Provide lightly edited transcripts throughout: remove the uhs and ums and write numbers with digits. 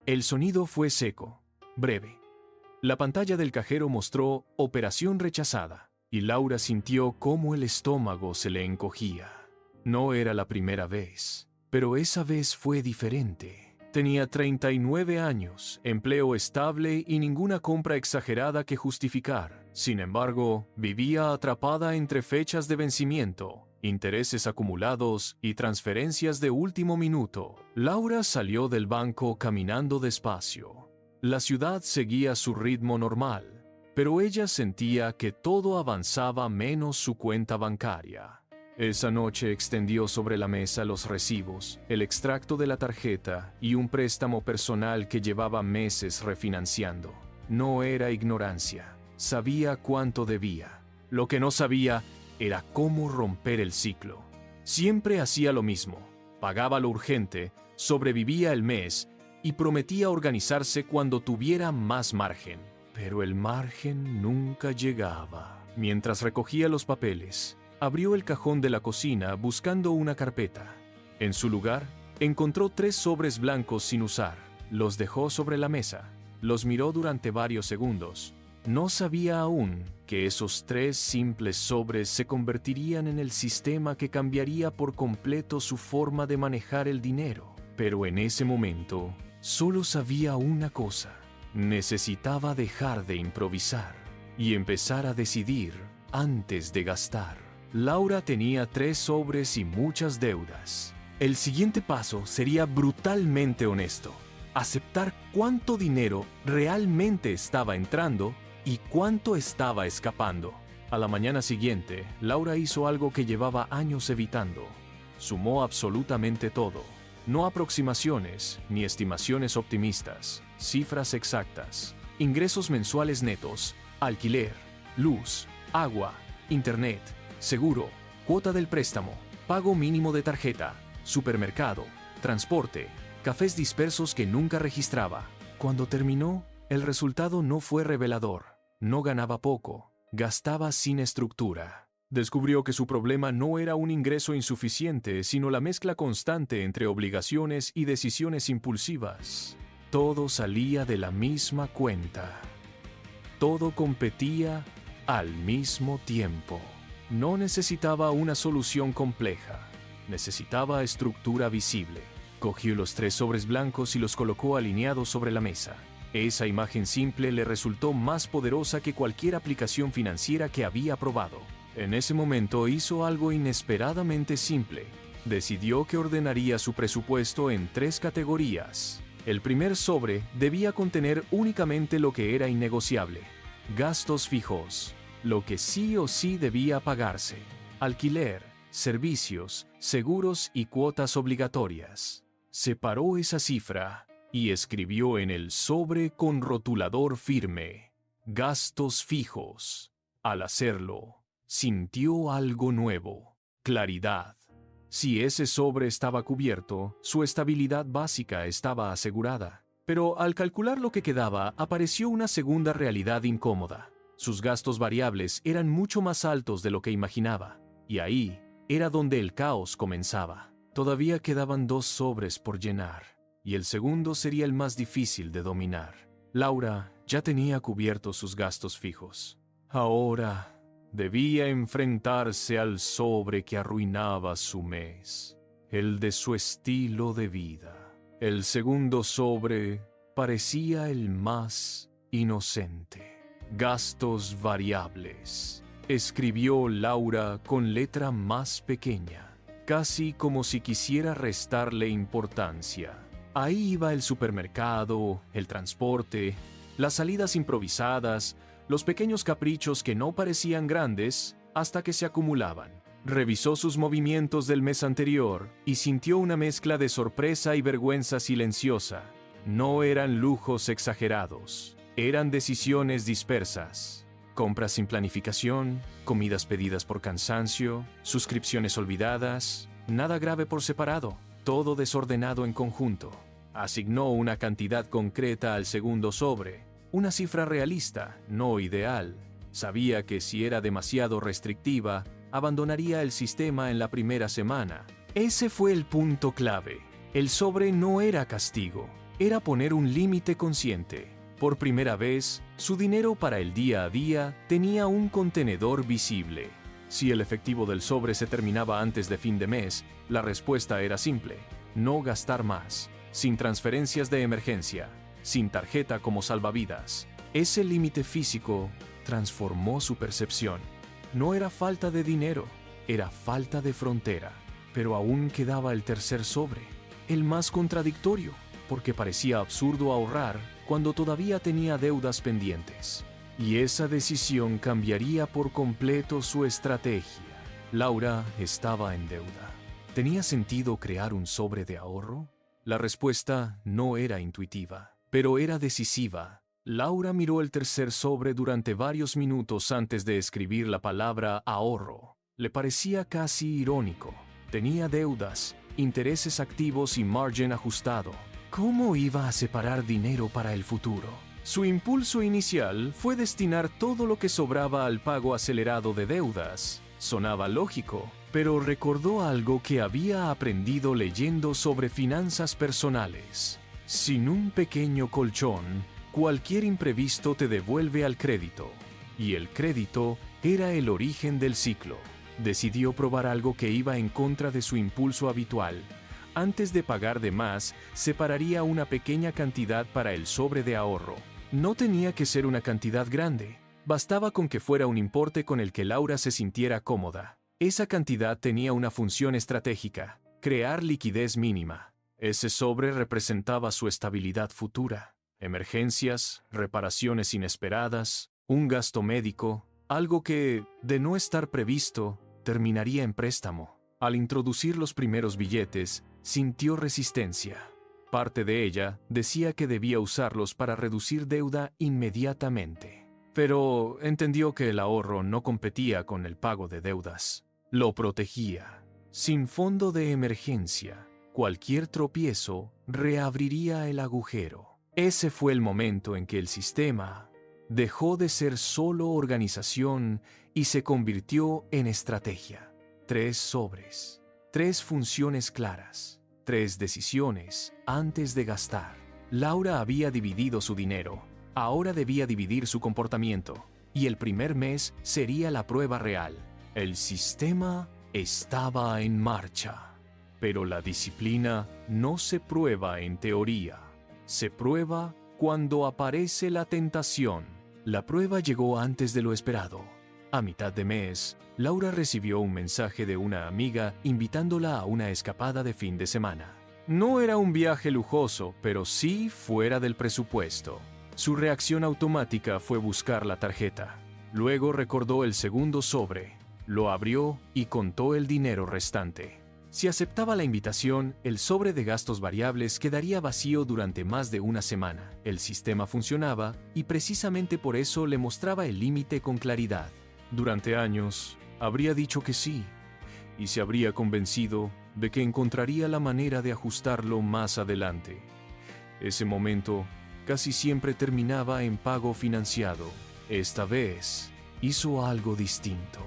El sonido fue seco, breve. La pantalla del cajero mostró operación rechazada, y Laura sintió cómo el estómago se le encogía. No era la primera vez, pero esa vez fue diferente. Tenía 39 años, empleo estable y ninguna compra exagerada que justificar. Sin embargo, vivía atrapada entre fechas de vencimiento, intereses acumulados y transferencias de último minuto. Laura salió del banco caminando despacio. La ciudad seguía su ritmo normal, pero ella sentía que todo avanzaba menos su cuenta bancaria. Esa noche extendió sobre la mesa los recibos, el extracto de la tarjeta y un préstamo personal que llevaba meses refinanciando. No era ignorancia, sabía cuánto debía. Lo que no sabía era cómo romper el ciclo. Siempre hacía lo mismo, pagaba lo urgente, sobrevivía el mes y prometía organizarse cuando tuviera más margen. Pero el margen nunca llegaba. Mientras recogía los papeles, abrió el cajón de la cocina buscando una carpeta. En su lugar, encontró 3 sobres blancos sin usar. Los dejó sobre la mesa. Los miró durante varios segundos. No sabía aún que esos 3 simples sobres se convertirían en el sistema que cambiaría por completo su forma de manejar el dinero. Pero en ese momento, solo sabía una cosa. Necesitaba dejar de improvisar y empezar a decidir antes de gastar. Laura tenía 3 sobres y muchas deudas. El siguiente paso sería brutalmente honesto. Aceptar cuánto dinero realmente estaba entrando y cuánto estaba escapando. A la mañana siguiente, Laura hizo algo que llevaba años evitando. Sumó absolutamente todo. No aproximaciones ni estimaciones optimistas, cifras exactas. Ingresos mensuales netos, alquiler, luz, agua, internet, seguro, cuota del préstamo, pago mínimo de tarjeta, supermercado, transporte, cafés dispersos que nunca registraba. Cuando terminó, el resultado no fue revelador. No ganaba poco, gastaba sin estructura. Descubrió que su problema no era un ingreso insuficiente, sino la mezcla constante entre obligaciones y decisiones impulsivas. Todo salía de la misma cuenta. Todo competía al mismo tiempo. No necesitaba una solución compleja, necesitaba estructura visible. Cogió los 3 sobres blancos y los colocó alineados sobre la mesa. Esa imagen simple le resultó más poderosa que cualquier aplicación financiera que había probado. En ese momento hizo algo inesperadamente simple. Decidió que ordenaría su presupuesto en 3 categorías. El primer sobre debía contener únicamente lo que era innegociable. Gastos fijos, lo que sí o sí debía pagarse. Alquiler, servicios, seguros y cuotas obligatorias. Separó esa cifra y escribió en el sobre con rotulador firme: gastos fijos. Al hacerlo, sintió algo nuevo: claridad. Si ese sobre estaba cubierto, su estabilidad básica estaba asegurada. Pero al calcular lo que quedaba, apareció una segunda realidad incómoda. Sus gastos variables eran mucho más altos de lo que imaginaba, y ahí era donde el caos comenzaba. Todavía quedaban 2 sobres por llenar, y el segundo sería el más difícil de dominar. Laura ya tenía cubiertos sus gastos fijos. Ahora debía enfrentarse al sobre que arruinaba su mes, el de su estilo de vida. El segundo sobre parecía el más inocente. Gastos variables, escribió Laura con letra más pequeña, casi como si quisiera restarle importancia. Ahí iba el supermercado, el transporte, las salidas improvisadas, los pequeños caprichos que no parecían grandes hasta que se acumulaban. Revisó sus movimientos del mes anterior y sintió una mezcla de sorpresa y vergüenza silenciosa. No eran lujos exagerados. Eran decisiones dispersas, compras sin planificación, comidas pedidas por cansancio, suscripciones olvidadas, nada grave por separado, todo desordenado en conjunto. Asignó una cantidad concreta al segundo sobre, una cifra realista, no ideal. Sabía que si era demasiado restrictiva, abandonaría el sistema en la primera semana. Ese fue el punto clave. El sobre no era castigo, era poner un límite consciente. Por primera vez, su dinero para el día a día tenía un contenedor visible. Si el efectivo del sobre se terminaba antes de fin de mes, la respuesta era simple: no gastar más, sin transferencias de emergencia, sin tarjeta como salvavidas. Ese límite físico transformó su percepción. No era falta de dinero, era falta de frontera. Pero aún quedaba el tercer sobre, el más contradictorio, porque parecía absurdo ahorrar cuando todavía tenía deudas pendientes. Y esa decisión cambiaría por completo su estrategia. Laura estaba en deuda. ¿Tenía sentido crear un sobre de ahorro? La respuesta no era intuitiva, pero era decisiva. Laura miró el tercer sobre durante varios minutos antes de escribir la palabra ahorro. Le parecía casi irónico. Tenía deudas, intereses activos y margen ajustado. ¿Cómo iba a separar dinero para el futuro? Su impulso inicial fue destinar todo lo que sobraba al pago acelerado de deudas. Sonaba lógico, pero recordó algo que había aprendido leyendo sobre finanzas personales. Sin un pequeño colchón, cualquier imprevisto te devuelve al crédito. Y el crédito era el origen del ciclo. Decidió probar algo que iba en contra de su impulso habitual. Antes de pagar de más, separaría una pequeña cantidad para el sobre de ahorro. No tenía que ser una cantidad grande. Bastaba con que fuera un importe con el que Laura se sintiera cómoda. Esa cantidad tenía una función estratégica: crear liquidez mínima. Ese sobre representaba su estabilidad futura. Emergencias, reparaciones inesperadas, un gasto médico, algo que, de no estar previsto, terminaría en préstamo. Al introducir los primeros billetes, sintió resistencia. Parte de ella decía que debía usarlos para reducir deuda inmediatamente. Pero entendió que el ahorro no competía con el pago de deudas. Lo protegía. Sin fondo de emergencia, cualquier tropiezo reabriría el agujero. Ese fue el momento en que el sistema dejó de ser solo organización y se convirtió en estrategia. 3 sobres, 3 funciones claras, 3 decisiones antes de gastar. Laura había dividido su dinero, ahora debía dividir su comportamiento, y el primer mes sería la prueba real. El sistema estaba en marcha, pero la disciplina no se prueba en teoría, se prueba cuando aparece la tentación. La prueba llegó antes de lo esperado. A mitad de mes, Laura recibió un mensaje de una amiga invitándola a una escapada de fin de semana. No era un viaje lujoso, pero sí fuera del presupuesto. Su reacción automática fue buscar la tarjeta. Luego recordó el segundo sobre, lo abrió y contó el dinero restante. Si aceptaba la invitación, el sobre de gastos variables quedaría vacío durante más de una semana. El sistema funcionaba y precisamente por eso le mostraba el límite con claridad. Durante años, habría dicho que sí, y se habría convencido de que encontraría la manera de ajustarlo más adelante. Ese momento casi siempre terminaba en pago financiado. Esta vez, hizo algo distinto.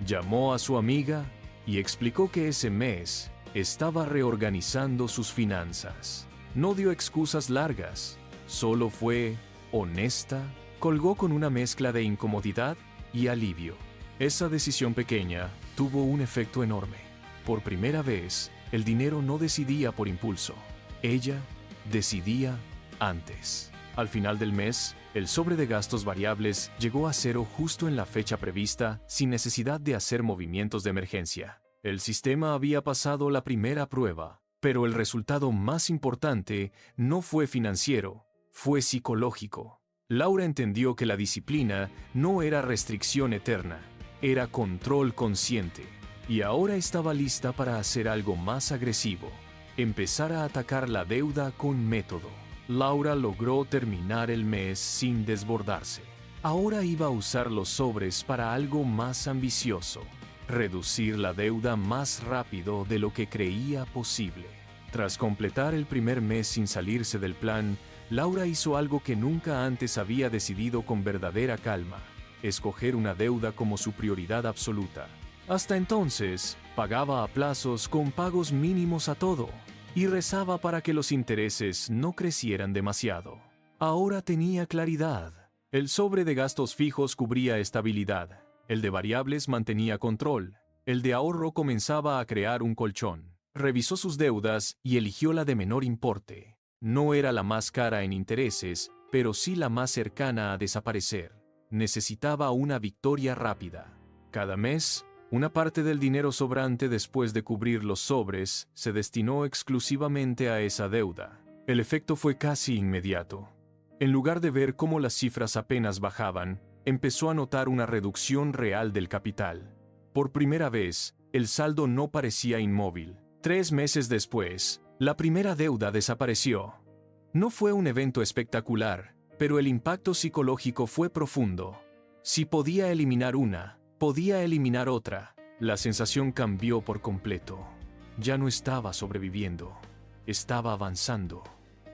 Llamó a su amiga y explicó que ese mes estaba reorganizando sus finanzas. No dio excusas largas, solo fue honesta, colgó con una mezcla de incomodidad y alivio. Esa decisión pequeña tuvo un efecto enorme. Por primera vez, el dinero no decidía por impulso. Ella decidía antes. Al final del mes, el sobre de gastos variables llegó a cero justo en la fecha prevista, sin necesidad de hacer movimientos de emergencia. El sistema había pasado la primera prueba, pero el resultado más importante no fue financiero, fue psicológico. Laura entendió que la disciplina no era restricción eterna, era control consciente, y ahora estaba lista para hacer algo más agresivo: empezar a atacar la deuda con método. Laura logró terminar el mes sin desbordarse. Ahora iba a usar los sobres para algo más ambicioso: reducir la deuda más rápido de lo que creía posible. Tras completar el primer mes sin salirse del plan, Laura hizo algo que nunca antes había decidido con verdadera calma: escoger una deuda como su prioridad absoluta. Hasta entonces, pagaba a plazos con pagos mínimos a todo. y rezaba para que los intereses no crecieran demasiado. Ahora tenía claridad. El sobre de gastos fijos cubría estabilidad, el de variables mantenía control, el de ahorro comenzaba a crear un colchón. Revisó sus deudas y eligió la de menor importe. No era la más cara en intereses, pero sí la más cercana a desaparecer. Necesitaba una victoria rápida. Cada mes, una parte del dinero sobrante después de cubrir los sobres se destinó exclusivamente a esa deuda. El efecto fue casi inmediato. En lugar de ver cómo las cifras apenas bajaban, empezó a notar una reducción real del capital. Por primera vez, el saldo no parecía inmóvil. 3 meses después, la primera deuda desapareció. No fue un evento espectacular, pero el impacto psicológico fue profundo. Si podía eliminar una, podía eliminar otra. La sensación cambió por completo. Ya no estaba sobreviviendo, estaba avanzando.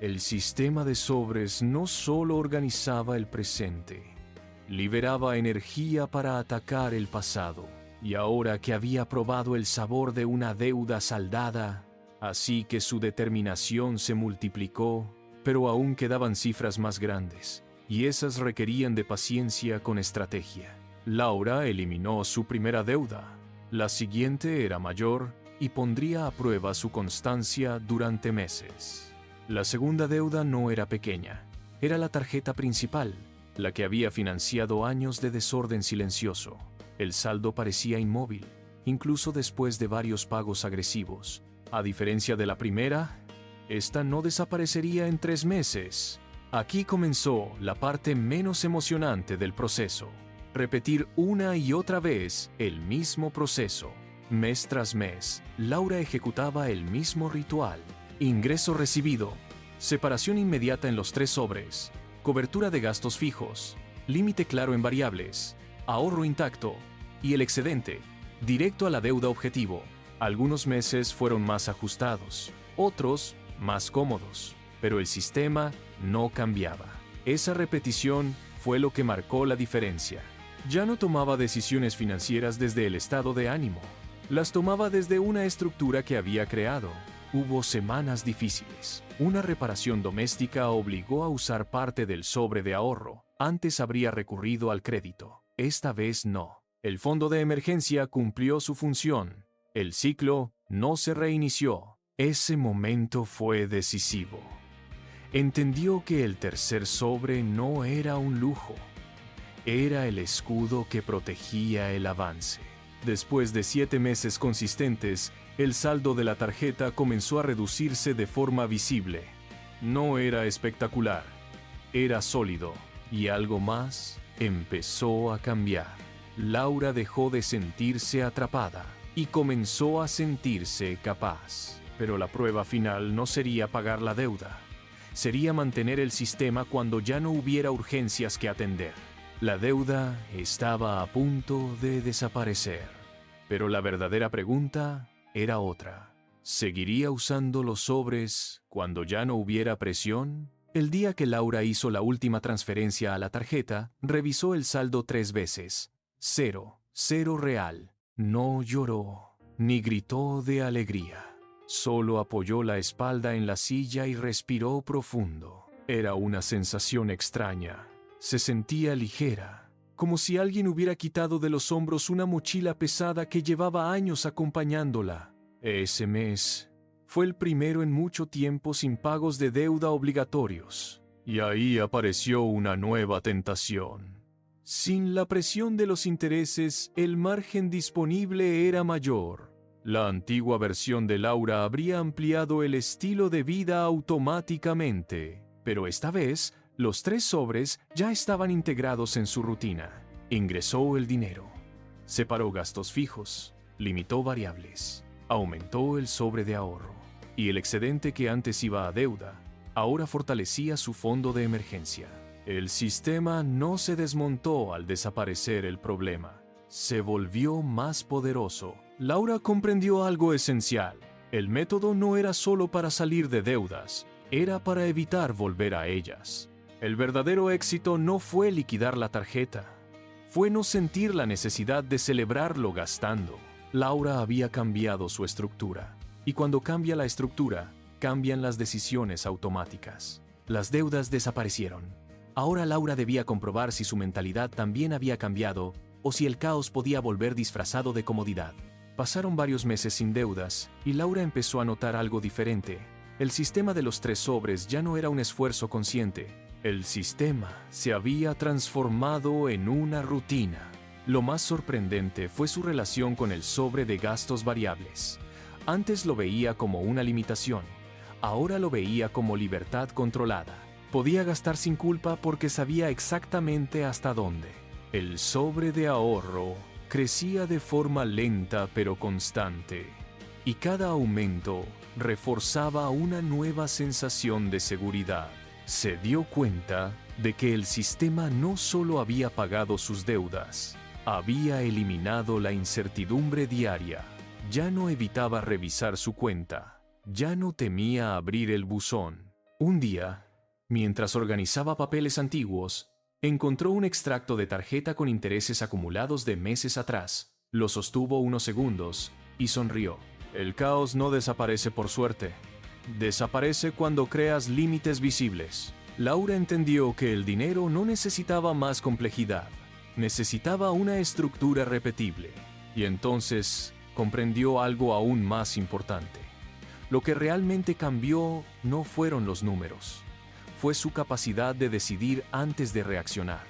El sistema de sobres no solo organizaba el presente, liberaba energía para atacar el pasado. Y ahora que había probado el sabor de una deuda saldada, así que su determinación se multiplicó, pero aún quedaban cifras más grandes, y esas requerían de paciencia con estrategia. Laura eliminó su primera deuda. La siguiente era mayor y pondría a prueba su constancia durante meses. La segunda deuda no era pequeña, era la tarjeta principal, la que había financiado años de desorden silencioso. El saldo parecía inmóvil, incluso después de varios pagos agresivos. A diferencia de la primera, esta no desaparecería en 3 meses. Aquí comenzó la parte menos emocionante del proceso. Repetir una y otra vez el mismo proceso. Mes tras mes, Laura ejecutaba el mismo ritual. Ingreso recibido, separación inmediata en los 3 sobres, cobertura de gastos fijos, límite claro en variables, ahorro intacto y el excedente, directo a la deuda objetivo. Algunos meses fueron más ajustados, otros más cómodos, pero el sistema no cambiaba. Esa repetición fue lo que marcó la diferencia. Ya no tomaba decisiones financieras desde el estado de ánimo, las tomaba desde una estructura que había creado. Hubo semanas difíciles. Una reparación doméstica obligó a usar parte del sobre de ahorro. Antes habría recurrido al crédito. Esta vez no. El fondo de emergencia cumplió su función. El ciclo no se reinició. Ese momento fue decisivo. Entendió que el tercer sobre no era un lujo. Era el escudo que protegía el avance. Después de 7 meses consistentes, el saldo de la tarjeta comenzó a reducirse de forma visible. No era espectacular, era sólido, y algo más empezó a cambiar. Laura dejó de sentirse atrapada y comenzó a sentirse capaz. Pero la prueba final no sería pagar la deuda, sería mantener el sistema cuando ya no hubiera urgencias que atender. La deuda estaba a punto de desaparecer. Pero la verdadera pregunta era otra. ¿Seguiría usando los sobres cuando ya no hubiera presión? El día que Laura hizo la última transferencia a la tarjeta, revisó el saldo 3 veces. 0, 0 real. No lloró, ni gritó de alegría. Solo apoyó la espalda en la silla y respiró profundo. Era una sensación extraña. Se sentía ligera, como si alguien hubiera quitado de los hombros una mochila pesada que llevaba años acompañándola. Ese mes fue el primero en mucho tiempo sin pagos de deuda obligatorios. Y ahí apareció una nueva tentación. Sin la presión de los intereses, el margen disponible era mayor. La antigua versión de Laura habría ampliado el estilo de vida automáticamente, pero esta vez los 3 sobres ya estaban integrados en su rutina. Ingresó el dinero, separó gastos fijos, limitó variables, aumentó el sobre de ahorro, y el excedente que antes iba a deuda, ahora fortalecía su fondo de emergencia. El sistema no se desmontó al desaparecer el problema, se volvió más poderoso. Laura comprendió algo esencial. El método no era solo para salir de deudas, era para evitar volver a ellas. El verdadero éxito no fue liquidar la tarjeta, fue no sentir la necesidad de celebrarlo gastando. Laura había cambiado su estructura, y cuando cambia la estructura, cambian las decisiones automáticas. Las deudas desaparecieron. Ahora Laura debía comprobar si su mentalidad también había cambiado o si el caos podía volver disfrazado de comodidad. Pasaron varios meses sin deudas y Laura empezó a notar algo diferente. El sistema de los 3 sobres ya no era un esfuerzo consciente. El sistema se había transformado en una rutina. Lo más sorprendente fue su relación con el sobre de gastos variables. Antes lo veía como una limitación. Ahora lo veía como libertad controlada. Podía gastar sin culpa porque sabía exactamente hasta dónde. El sobre de ahorro crecía de forma lenta pero constante, y cada aumento reforzaba una nueva sensación de seguridad. Se dio cuenta de que el sistema no solo había pagado sus deudas, había eliminado la incertidumbre diaria. Ya no evitaba revisar su cuenta, ya no temía abrir el buzón. Un día, mientras organizaba papeles antiguos, encontró un extracto de tarjeta con intereses acumulados de meses atrás. Lo sostuvo unos segundos y sonrió. El caos no desaparece por suerte. Desaparece cuando creas límites visibles. Laura entendió que el dinero no necesitaba más complejidad. Necesitaba una estructura repetible. Y entonces comprendió algo aún más importante. Lo que realmente cambió no fueron los números. Fue su capacidad de decidir antes de reaccionar.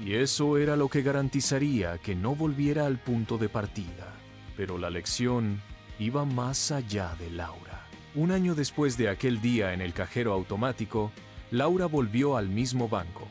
Y eso era lo que garantizaría que no volviera al punto de partida. Pero la lección iba más allá de Laura. Un año después de aquel día en el cajero automático, Laura volvió al mismo banco.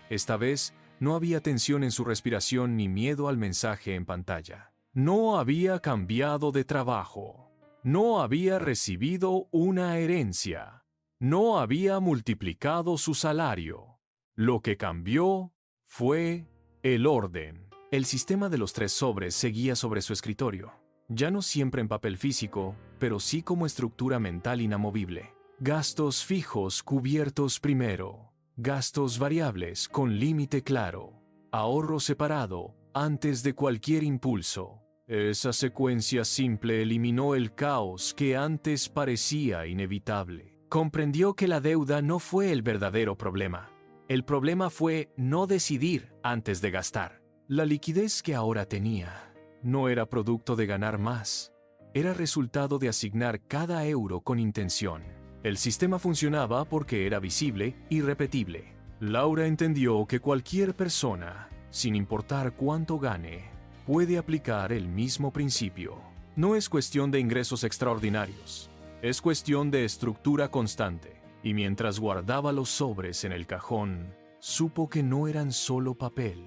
Esta vez no había tensión en su respiración ni miedo al mensaje en pantalla. No había cambiado de trabajo. No había recibido una herencia. No había multiplicado su salario. Lo que cambió fue el orden. El sistema de los 3 sobres seguía sobre su escritorio. Ya no siempre en papel físico, pero sí como estructura mental inamovible. Gastos fijos cubiertos primero. Gastos variables con límite claro. Ahorro separado antes de cualquier impulso. Esa secuencia simple eliminó el caos que antes parecía inevitable. Comprendió que la deuda no fue el verdadero problema. El problema fue no decidir antes de gastar. La liquidez que ahora tenía no era producto de ganar más. Era resultado de asignar cada euro con intención. El sistema funcionaba porque era visible y repetible. Laura entendió que cualquier persona, sin importar cuánto gane, puede aplicar el mismo principio. No es cuestión de ingresos extraordinarios. Es cuestión de estructura constante. Y mientras guardaba los sobres en el cajón, supo que no eran solo papel.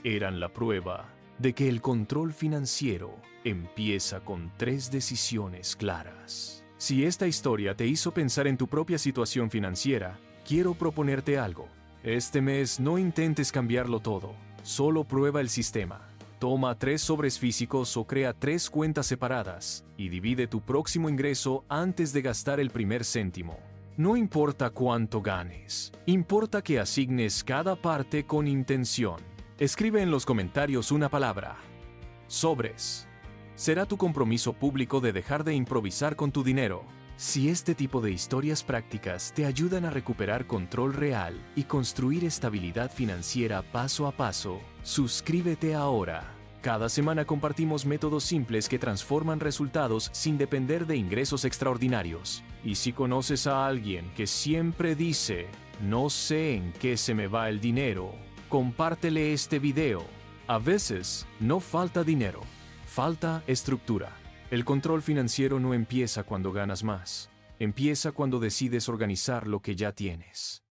Eran la prueba de que el control financiero empieza con 3 decisiones claras. Si esta historia te hizo pensar en tu propia situación financiera, quiero proponerte algo. Este mes no intentes cambiarlo todo. Solo prueba el sistema. Toma 3 sobres físicos o crea 3 cuentas separadas y divide tu próximo ingreso antes de gastar el primer céntimo. No importa cuánto ganes, importa que asignes cada parte con intención. Escribe en los comentarios una palabra. Sobres. Será tu compromiso público de dejar de improvisar con tu dinero. Si este tipo de historias prácticas te ayudan a recuperar control real y construir estabilidad financiera paso a paso, suscríbete ahora. Cada semana compartimos métodos simples que transforman resultados sin depender de ingresos extraordinarios. Y si conoces a alguien que siempre dice, no sé en qué se me va el dinero, compártele este video. A veces no falta dinero, falta estructura. El control financiero no empieza cuando ganas más, empieza cuando decides organizar lo que ya tienes.